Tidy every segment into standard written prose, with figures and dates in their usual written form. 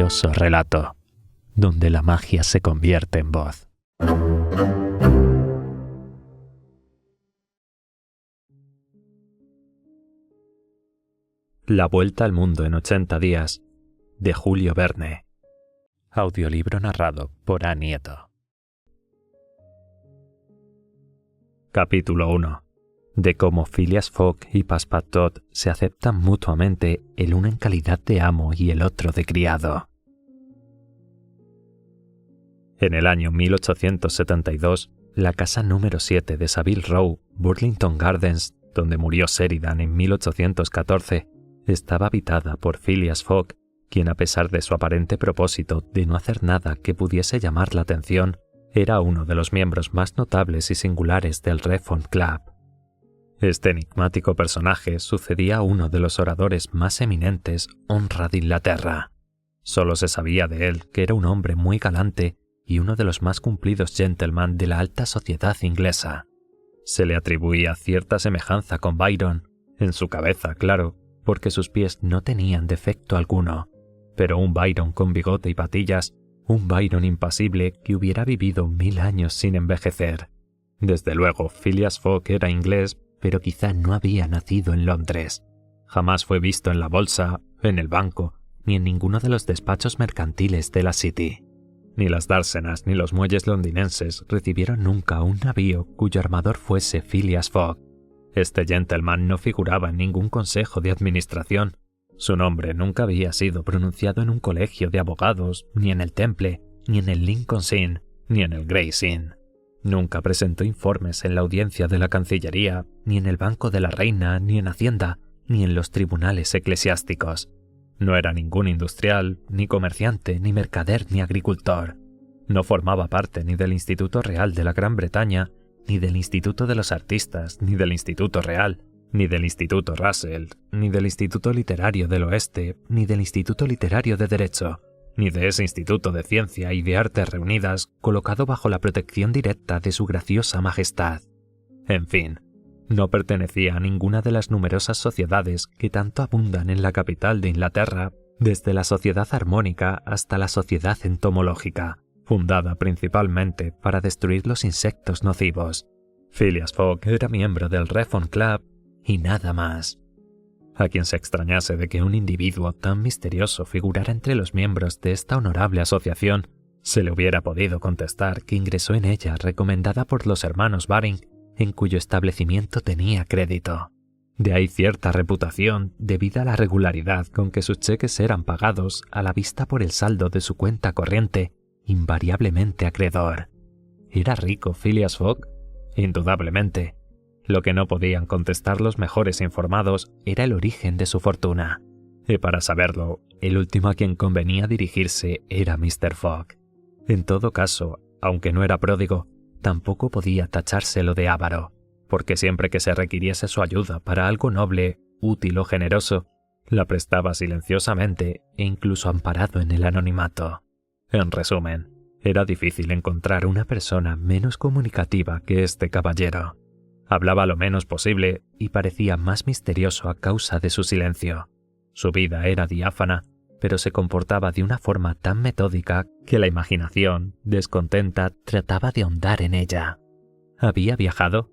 misterioso relato, donde la magia se convierte en voz. La vuelta al mundo en 80 días, de Julio Verne. Audiolibro narrado por Ann Nieto. Capítulo 1. De cómo Phileas Fogg y Passepartout se aceptan mutuamente, el uno en calidad de amo y el otro de criado. En el año 1872, la casa número 7 de Savile Row, Burlington Gardens, donde murió Sheridan en 1814, estaba habitada por Phileas Fogg, quien, a pesar de su aparente propósito de no hacer nada que pudiese llamar la atención, era uno de los miembros más notables y singulares del Reform Club. Este enigmático personaje sucedía a uno de los oradores más eminentes, honra de Inglaterra. Solo se sabía de él que era un hombre muy galante y uno de los más cumplidos gentlemen de la alta sociedad inglesa. Se le atribuía cierta semejanza con Byron, en su cabeza, claro, porque sus pies no tenían defecto alguno, pero un Byron con bigote y patillas, un Byron impasible que hubiera vivido 1000 años sin envejecer. Desde luego, Phileas Fogg era inglés, pero quizá no había nacido en Londres. Jamás fue visto en la bolsa, en el banco, ni en ninguno de los despachos mercantiles de la City. Ni las dársenas ni los muelles londinenses recibieron nunca un navío cuyo armador fuese Phileas Fogg. Este gentleman no figuraba en ningún consejo de administración. Su nombre nunca había sido pronunciado en un colegio de abogados, ni en el Temple, ni en el Lincoln's Inn, ni en el Gray's Inn. Nunca presentó informes en la audiencia de la Cancillería, ni en el Banco de la Reina, ni en Hacienda, ni en los tribunales eclesiásticos. No era ningún industrial, ni comerciante, ni mercader, ni agricultor. No formaba parte ni del Instituto Real de la Gran Bretaña, ni del Instituto de los Artistas, ni del Instituto Real, ni del Instituto Russell, ni del Instituto Literario del Oeste, ni del Instituto Literario de Derecho, ni de ese Instituto de Ciencia y de Artes reunidas colocado bajo la protección directa de su graciosa majestad. En fin, no pertenecía a ninguna de las numerosas sociedades que tanto abundan en la capital de Inglaterra, desde la Sociedad Armónica hasta la Sociedad Entomológica, fundada principalmente para destruir los insectos nocivos. Phileas Fogg era miembro del Reform Club y nada más. A quien se extrañase de que un individuo tan misterioso figurara entre los miembros de esta honorable asociación, se le hubiera podido contestar que ingresó en ella recomendada por los hermanos Baring, en cuyo establecimiento tenía crédito. De ahí cierta reputación debida a la regularidad con que sus cheques eran pagados a la vista por el saldo de su cuenta corriente, invariablemente acreedor. ¿Era rico Phileas Fogg? Indudablemente. Lo que no podían contestar los mejores informados era el origen de su fortuna. Y para saberlo, el último a quien convenía dirigirse era Mr. Fogg. En todo caso, aunque no era pródigo, tampoco podía tachárselo de avaro, porque siempre que se requiriese su ayuda para algo noble, útil o generoso, la prestaba silenciosamente e incluso amparado en el anonimato. En resumen, era difícil encontrar una persona menos comunicativa que este caballero. Hablaba lo menos posible y parecía más misterioso a causa de su silencio. Su vida era diáfana, pero se comportaba de una forma tan metódica que la imaginación, descontenta, trataba de ahondar en ella. ¿Había viajado?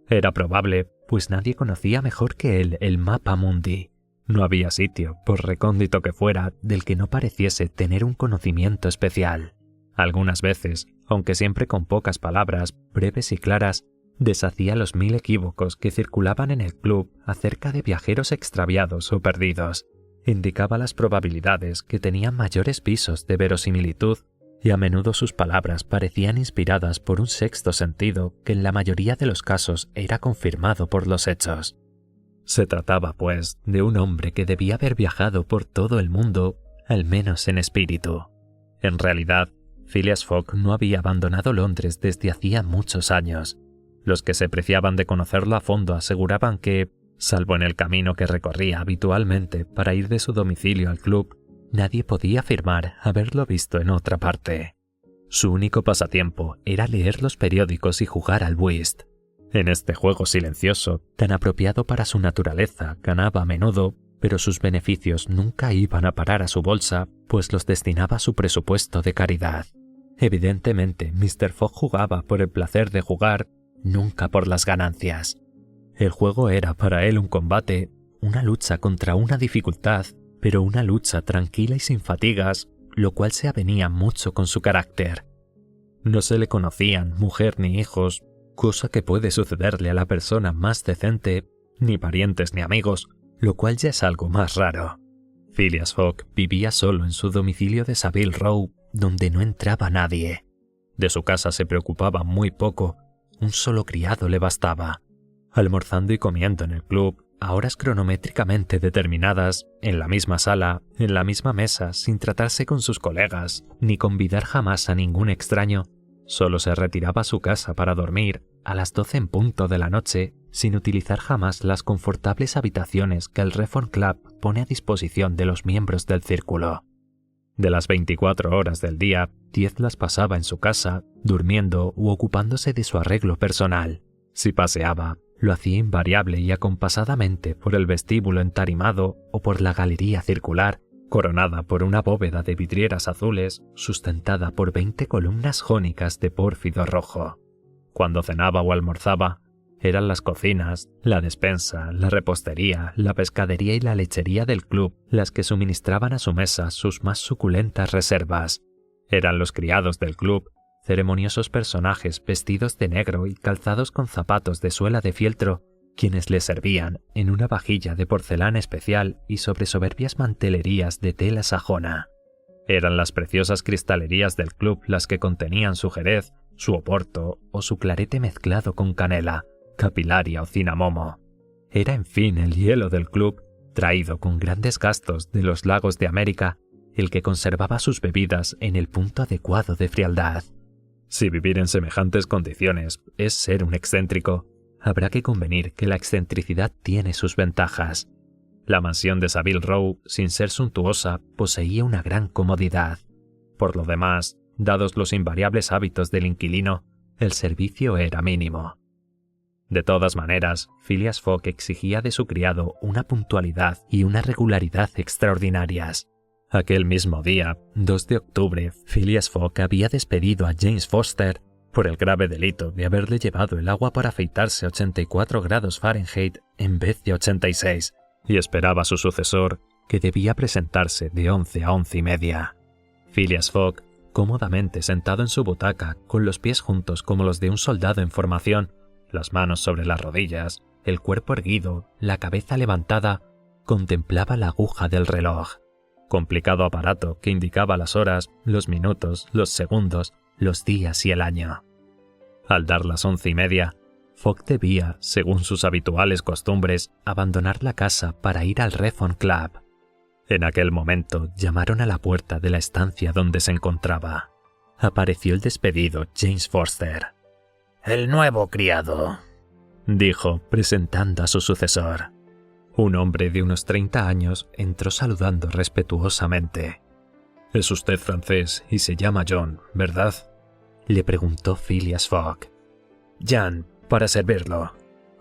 Era probable, pues nadie conocía mejor que él el mapa mundi. No había sitio, por recóndito que fuera, del que no pareciese tener un conocimiento especial. Algunas veces, aunque siempre con pocas palabras, breves y claras, deshacía los 1000 equívocos que circulaban en el club acerca de viajeros extraviados o perdidos. Indicaba las probabilidades que tenían mayores visos de verosimilitud y a menudo sus palabras parecían inspiradas por un sexto sentido que en la mayoría de los casos era confirmado por los hechos. Se trataba, pues, de un hombre que debía haber viajado por todo el mundo, al menos en espíritu. En realidad, Phileas Fogg no había abandonado Londres desde hacía muchos años. Los que se preciaban de conocerlo a fondo aseguraban que, salvo en el camino que recorría habitualmente para ir de su domicilio al club, nadie podía afirmar haberlo visto en otra parte. Su único pasatiempo era leer los periódicos y jugar al whist. En este juego silencioso, tan apropiado para su naturaleza, ganaba a menudo, pero sus beneficios nunca iban a parar a su bolsa, pues los destinaba a su presupuesto de caridad. Evidentemente, Mr. Fogg jugaba por el placer de jugar, nunca por las ganancias. El juego era para él un combate, una lucha contra una dificultad, pero una lucha tranquila y sin fatigas, lo cual se avenía mucho con su carácter. No se le conocían mujer ni hijos, cosa que puede sucederle a la persona más decente, ni parientes ni amigos, lo cual ya es algo más raro. Phileas Fogg vivía solo en su domicilio de Savile Row, donde no entraba nadie. De su casa se preocupaba muy poco, un solo criado le bastaba. Almorzando y comiendo en el club, a horas cronométricamente determinadas, en la misma sala, en la misma mesa, sin tratarse con sus colegas, ni convidar jamás a ningún extraño, solo se retiraba a su casa para dormir, a las 12 en punto de la noche, sin utilizar jamás las confortables habitaciones que el Reform Club pone a disposición de los miembros del círculo. De las 24 horas del día, 10 las pasaba en su casa, durmiendo u ocupándose de su arreglo personal. Si paseaba, lo hacía invariable y acompasadamente por el vestíbulo entarimado o por la galería circular, coronada por una bóveda de vidrieras azules, sustentada por 20 columnas jónicas de pórfido rojo. Cuando cenaba o almorzaba, eran las cocinas, la despensa, la repostería, la pescadería y la lechería del club las que suministraban a su mesa sus más suculentas reservas. Eran los criados del club, ceremoniosos personajes vestidos de negro y calzados con zapatos de suela de fieltro, quienes le servían en una vajilla de porcelana especial y sobre soberbias mantelerías de tela sajona. Eran las preciosas cristalerías del club las que contenían su jerez, su oporto o su clarete mezclado con canela, capilaria o cinamomo. Era, en fin, el hielo del club, traído con grandes gastos de los lagos de América, el que conservaba sus bebidas en el punto adecuado de frialdad. Si vivir en semejantes condiciones es ser un excéntrico, habrá que convenir que la excentricidad tiene sus ventajas. La mansión de Savile Row, sin ser suntuosa, poseía una gran comodidad. Por lo demás, dados los invariables hábitos del inquilino, el servicio era mínimo. De todas maneras, Phileas Fogg exigía de su criado una puntualidad y una regularidad extraordinarias. Aquel mismo día, 2 de octubre, Phileas Fogg había despedido a James Foster por el grave delito de haberle llevado el agua para afeitarse a 84 grados Fahrenheit en vez de 86, y esperaba a su sucesor, que debía presentarse de 11 a 11:30. Phileas Fogg, cómodamente sentado en su butaca, con los pies juntos como los de un soldado en formación, las manos sobre las rodillas, el cuerpo erguido, la cabeza levantada, contemplaba la aguja del reloj. Complicado aparato que indicaba las horas, los minutos, los segundos, los días y el año. Al dar las 11:30, Fogg debía, según sus habituales costumbres, abandonar la casa para ir al Reform Club. En aquel momento llamaron a la puerta de la estancia donde se encontraba. Apareció el despedido James Foster. «El nuevo criado», dijo, presentando a su sucesor. Un hombre de unos 30 años entró saludando respetuosamente. «Es usted francés y se llama John, ¿verdad?», le preguntó Phileas Fogg. «Jean, para servirlo»,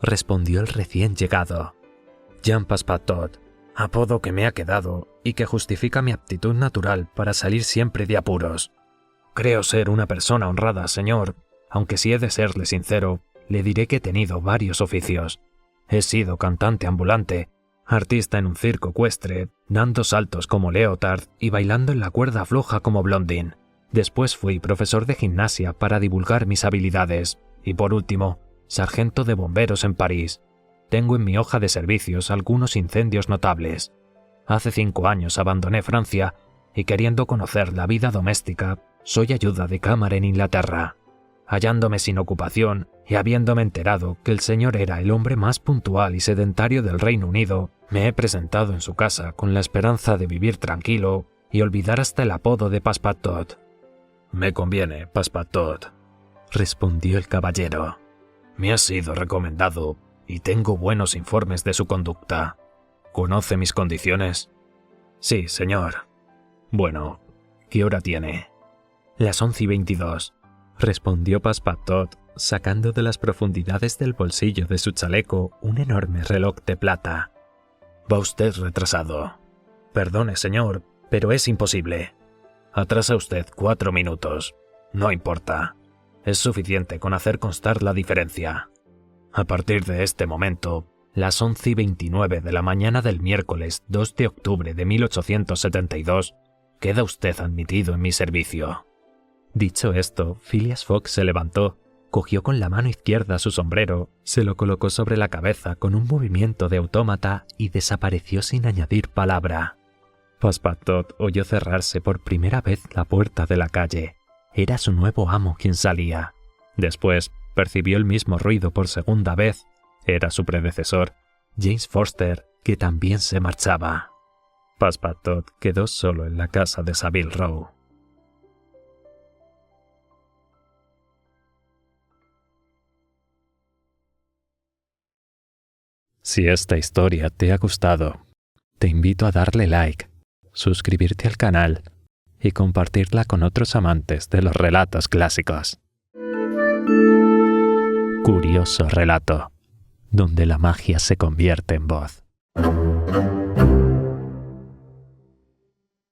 respondió el recién llegado. «Jean Passepartout, apodo que me ha quedado y que justifica mi aptitud natural para salir siempre de apuros. Creo ser una persona honrada, señor, aunque si he de serle sincero, le diré que he tenido varios oficios. He sido cantante ambulante, artista en un circo ecuestre, dando saltos como Leotard y bailando en la cuerda floja como Blondin. Después fui profesor de gimnasia para divulgar mis habilidades y, por último, sargento de bomberos en París. Tengo en mi hoja de servicios algunos incendios notables. Hace 5 años abandoné Francia y, queriendo conocer la vida doméstica, soy ayuda de cámara en Inglaterra. Hallándome sin ocupación y habiéndome enterado que el señor era el hombre más puntual y sedentario del Reino Unido, me he presentado en su casa con la esperanza de vivir tranquilo y olvidar hasta el apodo de Passepartout». «Me conviene, Passepartout», respondió el caballero. «Me ha sido recomendado y tengo buenos informes de su conducta. ¿Conoce mis condiciones?» «Sí, señor». «Bueno, ¿qué hora tiene?» «Las 11:22», respondió Passepartout, sacando de las profundidades del bolsillo de su chaleco un enorme reloj de plata. Va usted retrasado. Perdone, señor, pero es imposible. Atrasa usted 4 minutos. No importa. Es suficiente con hacer constar la diferencia. A partir de este momento, las 11:29 de la mañana del miércoles 2 de octubre de 1872, queda usted admitido en mi servicio. Dicho esto, Phileas Fogg se levantó, cogió con la mano izquierda su sombrero, se lo colocó sobre la cabeza con un movimiento de autómata y desapareció sin añadir palabra. Passepartout oyó cerrarse por primera vez la puerta de la calle. Era su nuevo amo quien salía. Después, percibió el mismo ruido por segunda vez. Era su predecesor, James Forster, que también se marchaba. Passepartout quedó solo en la casa de Savile Row. Si esta historia te ha gustado, te invito a darle like, suscribirte al canal y compartirla con otros amantes de los relatos clásicos. Curioso relato, donde la magia se convierte en voz.